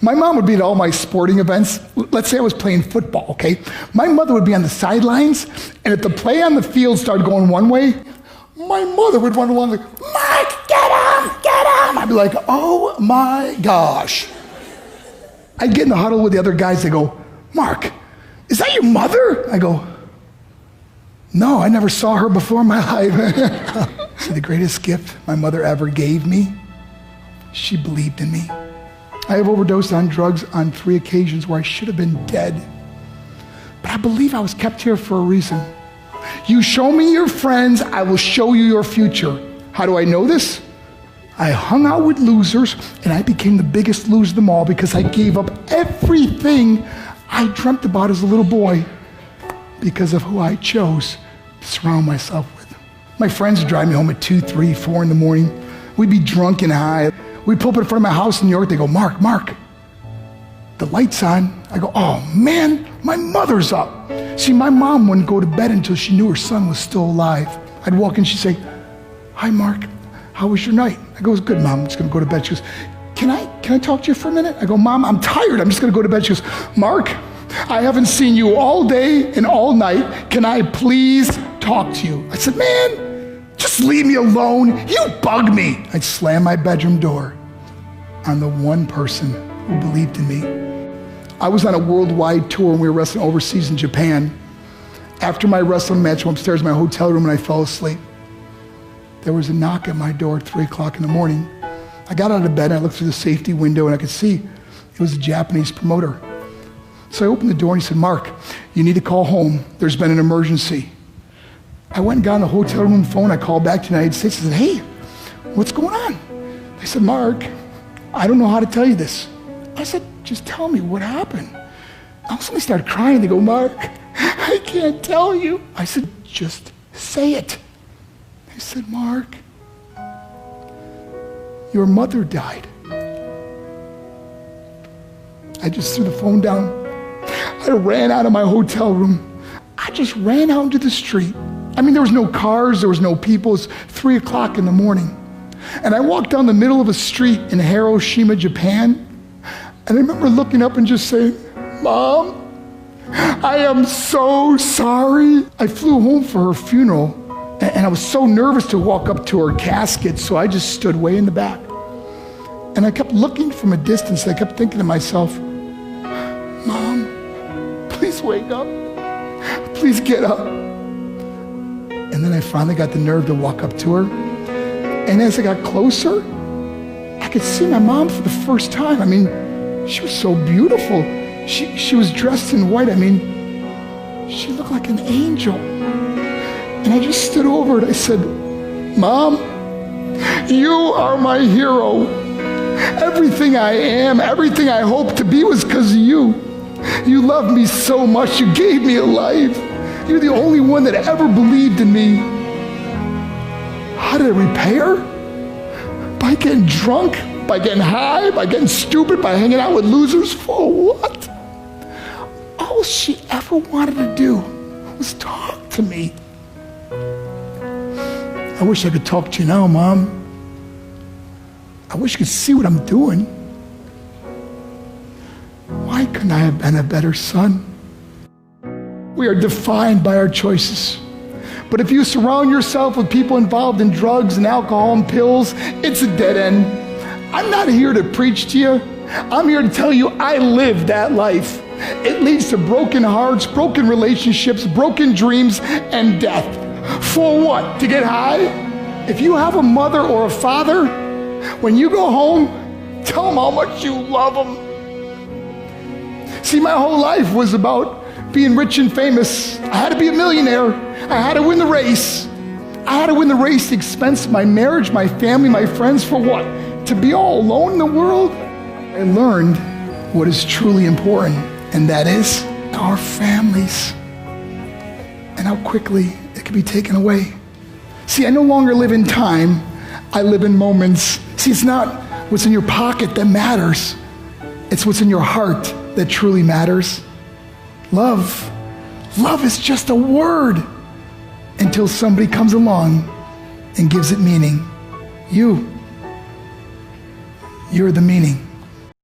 My mom would be at all my sporting events. Let's say I was playing football, okay? My mother would be on the sidelines, and if the play on the field started going one way, my mother would run along like, Mark, get him, get him. I'd be like, oh my gosh. I'd get in the huddle with the other guys. They go, Mark, is that your mother? I go, no, I never saw her before in my life. See, the greatest gift my mother ever gave me, she believed in me. I have overdosed on drugs on 3 occasions where I should have been dead. But I believe I was kept here for a reason. You show me your friends, I will show you your future. How do I know this? I hung out with losers, and I became the biggest loser of them all because I gave up everything I dreamt about as a little boy because of who I chose to surround myself with. My friends would drive me home at 2, 3, 4 in the morning. We'd be drunk and high. We'd pull up in front of my house in New York. They go, Mark, the light's on. I go, oh man, my mother's up. See, my mom wouldn't go to bed until she knew her son was still alive. I'd walk in, she'd say, hi Mark, how was your night? I go, it was good, Mom, I'm just gonna go to bed. She goes, can I talk to you for a minute? I go, Mom, I'm tired, I'm just gonna go to bed. She goes, Mark, I haven't seen you all day and all night. Can I please talk to you? I said, man, just leave me alone. You bug me. I'd slam my bedroom door on the one person who believed in me. I was on a worldwide tour and we were wrestling overseas in Japan. After my wrestling match, I went upstairs in my hotel room and I fell asleep. There was a knock at my door at 3 o'clock in the morning. I got out of bed and I looked through the safety window and I could see it was a Japanese promoter. So I opened the door and he said, Mark, you need to call home. There's been an emergency. I went and got on the hotel room phone. I called back to the United States. I said, hey, what's going on? They said, Mark, I don't know how to tell you this. I said, just tell me what happened. I suddenly started crying. They go, Mark, I can't tell you. I said, just say it. They said, Mark, your mother died. I just threw the phone down. I ran out of my hotel room. I just ran out into the street. I mean, there was no cars, there was no people. It was 3 o'clock in the morning. And I walked down the middle of a street in Hiroshima, Japan. And I remember looking up and just saying, Mom, I am so sorry. I flew home for her funeral, and I was so nervous to walk up to her casket, so I just stood way in the back. And I kept looking from a distance. I kept thinking to myself, Mom, please wake up. Please get up. And then I finally got the nerve to walk up to her. And as I got closer, I could see my mom for the first time. I mean, she was so beautiful. She was dressed in white. I mean, she looked like an angel. And I just stood over it. I said, Mom, you are my hero. Everything I am, everything I hope to be was because of you. You loved me so much. You gave me a life. You're the only one that ever believed in me. How did I repay her? By getting drunk? By getting high, by getting stupid, by hanging out with losers? For what? All she ever wanted to do was talk to me. I wish I could talk to you now, Mom. I wish you could see what I'm doing. Why couldn't I have been a better son? We are defined by our choices. But if you surround yourself with people involved in drugs and alcohol and pills, it's a dead end. I'm not here to preach to you. I'm here to tell you I lived that life. It leads to broken hearts, broken relationships, broken dreams, and death. For what? To get high? If you have a mother or a father, when you go home, tell them how much you love them. See, my whole life was about being rich and famous. I had to be a millionaire. I had to win the race. I had to win the race at the expense of my marriage, my family, my friends. For what? To be all alone in the world? I learned what is truly important, and that is our families and how quickly it can be taken away. See, I no longer live in time, I live in moments. See, it's not what's in your pocket that matters, it's what's in your heart that truly matters. Love is just a word until somebody comes along and gives it meaning. You're the meaning.